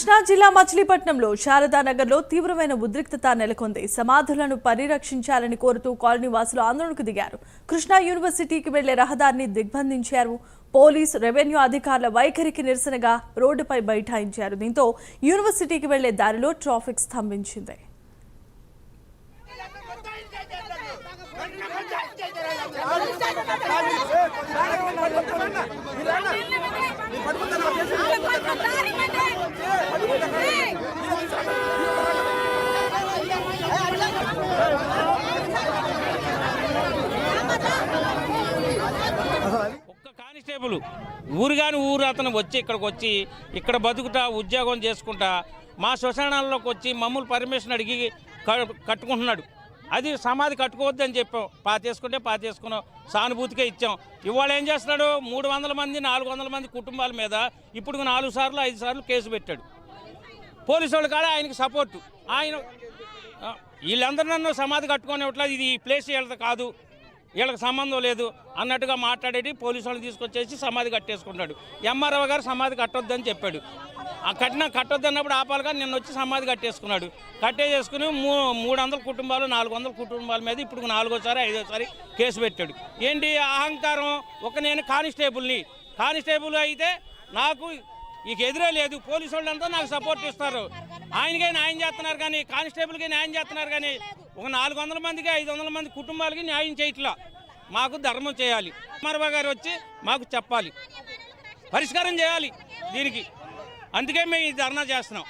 కృష్ణా జిల్లా మచిలీపట్నంలో శారదానగర్లో తీవ్రమైన ఉద్రిక్తత నెలకొంది. సమాధులను పరిరక్షించాలని కోరుతూ కాలనీ వాసులు ఆందోళనకు దిగారు. కృష్ణా యూనివర్సిటీకి వెళ్లే రహదారిని దిగ్బంధించారు. పోలీసు, రెవెన్యూ అధికారుల వైఖరికి నిరసనగా రోడ్డుపై బైఠాయించారు. దీంతో యూనివర్సిటీకి వెళ్లే దారిలో ట్రాఫిక్ స్తంభించింది. కానిస్టేబుల్ ఊరుగాని ఊరు అతను వచ్చి ఇక్కడికి వచ్చి ఇక్కడ బతుకుతా ఉద్యోగం చేసుకుంటా మా శ్మశానాల్లోకి వచ్చి మమ్మల్ని పర్మిషన్ అడిగి కట్టుకుంటున్నాడు. అది సమాధి కట్టుకోవద్దని చెప్పాం. పాతేసుకున్నాం, సానుభూతిగా ఇచ్చాం. ఇవాళ ఏం చేస్తున్నాడు, 300 మంది 400 మంది కుటుంబాల మీద ఇప్పుడు 4 సార్లు 5 సార్లు కేసు పెట్టాడు. పోలీసు వాళ్ళు కాడ ఆయనకి సపోర్టు. ఆయన వీళ్ళందరూ నన్ను సమాధి కట్టుకొని ఇవ్వట్లేదు, ఇది ఈ ప్లేస్ వీళ్ళది కాదు, వీళ్ళకి సంబంధం లేదు అన్నట్టుగా మాట్లాడేది. పోలీసు వాళ్ళు తీసుకొచ్చేసి సమాధి కట్టేసుకుంటాడు. ఎంఆర్ఓ గారు సమాధి కట్టొద్దని చెప్పాడు. కట్టొద్దు అన్నప్పుడు ఆపాలుగా నిన్న వచ్చి సమాధి కట్టేసుకున్నాడు. కట్టేసుకుని 300 కుటుంబాలు 400 కుటుంబాల మీద ఇప్పుడు 4ఓసారి 5ఓసారి కేసు పెట్టాడు. ఏంటి అహంకారం? నేను కానిస్టేబుల్ అయితే నాకు ఇక ఎదురే లేదు. పోలీసు వాళ్ళంతా నాకు సపోర్ట్ ఇస్తారు. ఆయనకే న్యాయం చేస్తున్నారు కానీ, కానిస్టేబుల్కి న్యాయం చేస్తున్నారు కానీ 400 మందికి 500 మంది కుటుంబాలకి న్యాయం చేయట్లా. మాకు ధర్మం చేయాలి. ఎంఆర్ఓ గారు వచ్చి మాకు చెప్పాలి, పరిష్కారం చేయాలి దీనికి. అందుకే మేము ఈ ధర్నా చేస్తున్నాం.